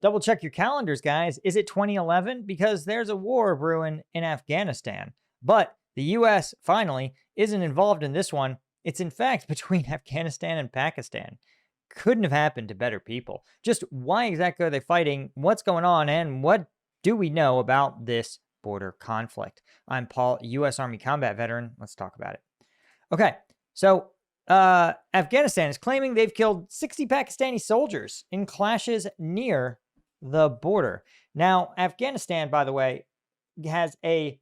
double check your calendars, guys. Is it 2011? Because there's a war brewing in Afghanistan. But the U.S. finally isn't involved in this one. It's in fact between Afghanistan and Pakistan. Couldn't have happened to better people. Just why exactly are they fighting? What's going on? And what do we know about this border conflict? I'm Paul, U.S. Army combat veteran. Let's talk about it. Okay, so Afghanistan is claiming they've killed 60 Pakistani soldiers in clashes near the border. Now, Afghanistan, by the way, has a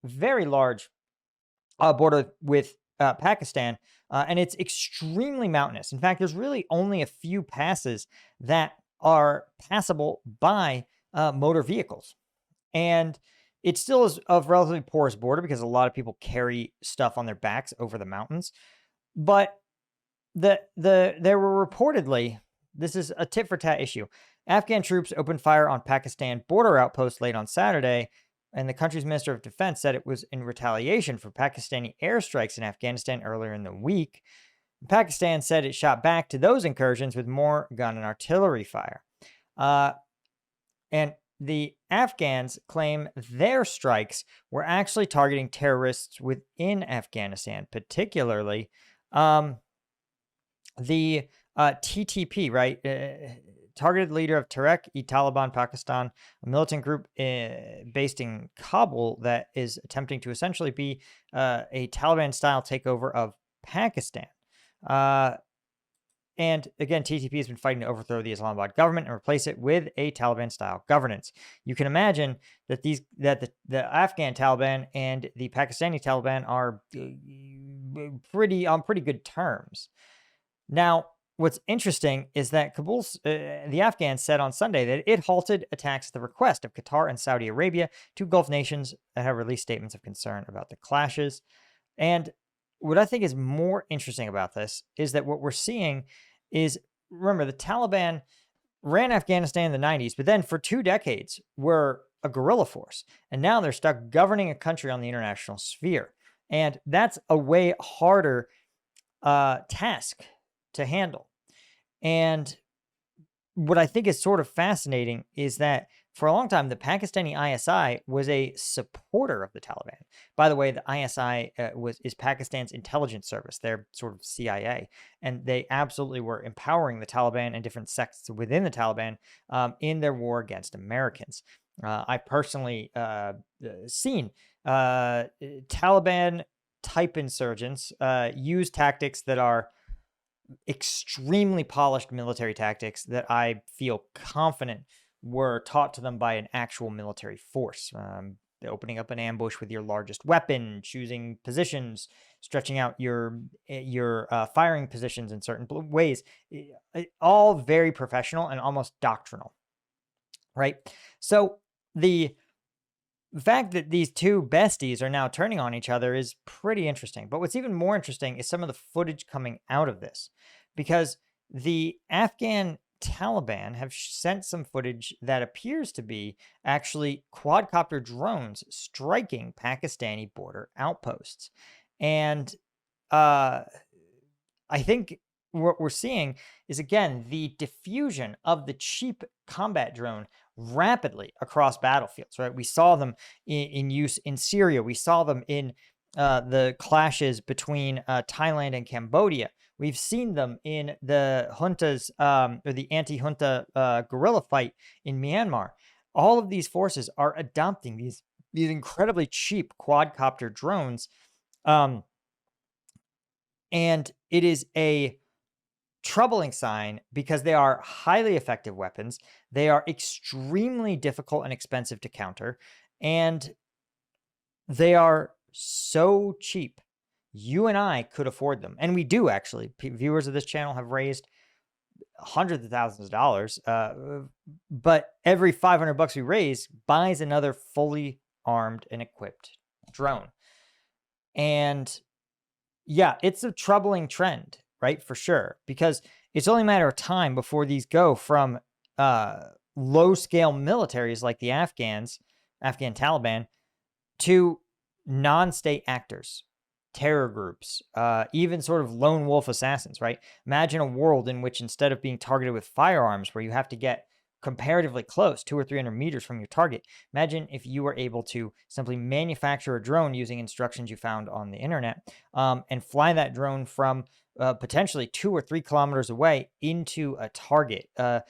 very large border with Pakistan, and it's extremely mountainous. In fact, there's really only a few passes that are passable by motor vehicles. And it still is a relatively porous border because a lot of people carry stuff on their backs over the mountains. But there were reportedly, this is a tit for tat issue, Afghan troops opened fire on Pakistan border outposts late on Saturday, and the country's Minister of Defense said it was in retaliation for Pakistani airstrikes in Afghanistan earlier in the week. Pakistan said it shot back to those incursions with more gun and artillery fire. And the Afghans claim their strikes were actually targeting terrorists within Afghanistan, particularly the TTP, right? Targeted leader of Taliban Pakistan, a militant group based in Kabul that is attempting to essentially be a Taliban-style takeover of Pakistan. And again, TTP has been fighting to overthrow the Islamabad government and replace it with a Taliban-style governance. You can imagine that the Afghan Taliban and the Pakistani Taliban are on pretty good terms. Now, what's interesting is that the Afghans said on Sunday that it halted attacks at the request of Qatar and Saudi Arabia, two Gulf nations that have released statements of concern about the clashes. And what I think is more interesting about this is that what we're seeing is, remember, the Taliban ran Afghanistan in the 90s, but then for 2 decades were a guerrilla force. And now they're stuck governing a country on the international sphere. And that's a way harder task to handle. And what I think is sort of fascinating is that for a long time, the Pakistani ISI was a supporter of the Taliban. By the way, the ISI is Pakistan's intelligence service. They're sort of CIA. And they absolutely were empowering the Taliban and different sects within the Taliban in their war against Americans. I personally seen Taliban-type insurgents use tactics that are extremely polished military tactics that I feel confident were taught to them by an actual military force. Opening up an ambush with your largest weapon, choosing positions, stretching out your firing positions in certain ways, all very professional and almost doctrinal, right? So the fact that these two besties are now turning on each other is pretty interesting. But what's even more interesting is some of the footage coming out of this, because the Afghan Taliban have sent some footage that appears to be actually quadcopter drones striking Pakistani border outposts. And I think what we're seeing is, again, the diffusion of the cheap combat drone rapidly across battlefields, right? We saw them in use in Syria. We saw them in the clashes between Thailand and Cambodia. We've seen them in the juntas or the anti-junta guerrilla fight in Myanmar. All of these forces are adopting these incredibly cheap quadcopter drones. And it is a troubling sign because they are highly effective weapons. They are extremely difficult and expensive to counter. And they are so cheap. You and I could afford them. And we do, actually. Viewers of this channel have raised hundreds of thousands of dollars. But every $500 we raise buys another fully armed and equipped drone. And yeah, it's a troubling trend, right? For sure. Because it's only a matter of time before these go from low-scale militaries like the Afghan Taliban to non-state actors. terror groups, even sort of lone wolf assassins, right? Imagine a world in which instead of being targeted with firearms, where you have to get comparatively close, 200 or 300 meters from your target. Imagine if you were able to simply manufacture a drone using instructions you found on the internet, and fly that drone from potentially 2 or 3 kilometers away into a target. It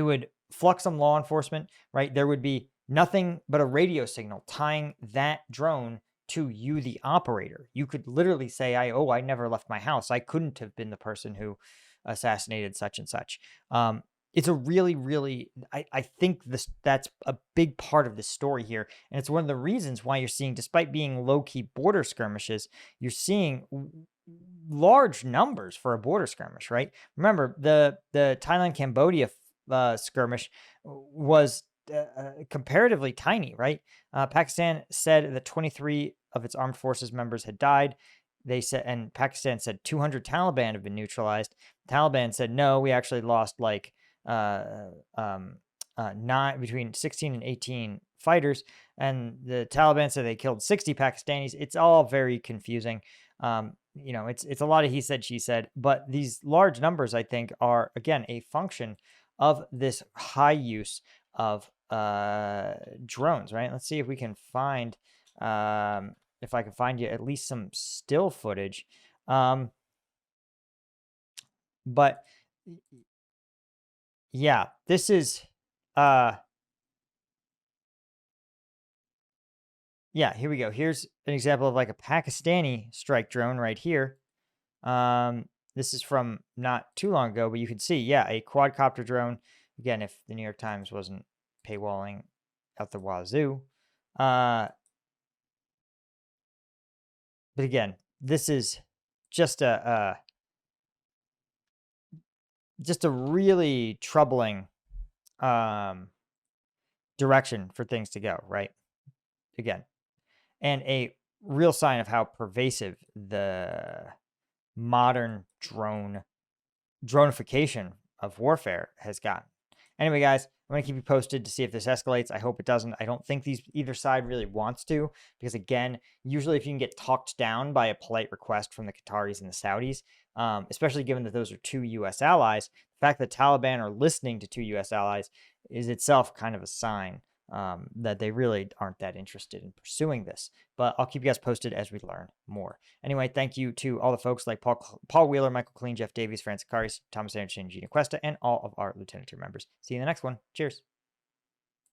would flux some law enforcement, right? There would be nothing but a radio signal tying that drone to you, the operator. You could literally say, I never left my house. I couldn't have been the person who assassinated such and such. It's a really, really, I think that's a big part of this story here. And it's one of the reasons why you're seeing, despite being low-key border skirmishes, you're seeing large numbers for a border skirmish, right? Remember, the Thailand-Cambodia skirmish was comparatively tiny, right? Pakistan said that 23 of its armed forces members had died. They said, and Pakistan said 200 Taliban have been neutralized. Taliban said, no, we actually lost like between 16 and 18 fighters. And the Taliban said they killed 60 Pakistanis. It's all very confusing. It's a lot of he said, she said, but these large numbers, I think, are, again, a function of this high use of drones, right? Let's see if we can find, if I can find you at least some still footage. But yeah, this is, yeah, here we go. Here's an example of like a Pakistani strike drone right here. This is from not too long ago, but you can see, yeah, a quadcopter drone. Again, if the New York Times wasn't paywalling out the wazoo. But again, this is just a really troubling direction for things to go, right? Again, and a real sign of how pervasive the modern dronification of warfare has gotten. Anyway, guys, I'm going to keep you posted to see if this escalates. I hope it doesn't. I don't think either side really wants to, because again, usually if you can get talked down by a polite request from the Qataris and the Saudis, especially given that those are 2 U.S. allies, the fact that Taliban are listening to 2 U.S. allies is itself kind of a sign that they really aren't that interested in pursuing this. But I'll keep you guys posted as we learn more. Anyway, thank you to all the folks like Paul Wheeler, Michael Clean, Jeff Davies, Francis Karis, Thomas Anderson, Gina Cuesta, and all of our Lieutenant Tier members. See you in the next one. Cheers.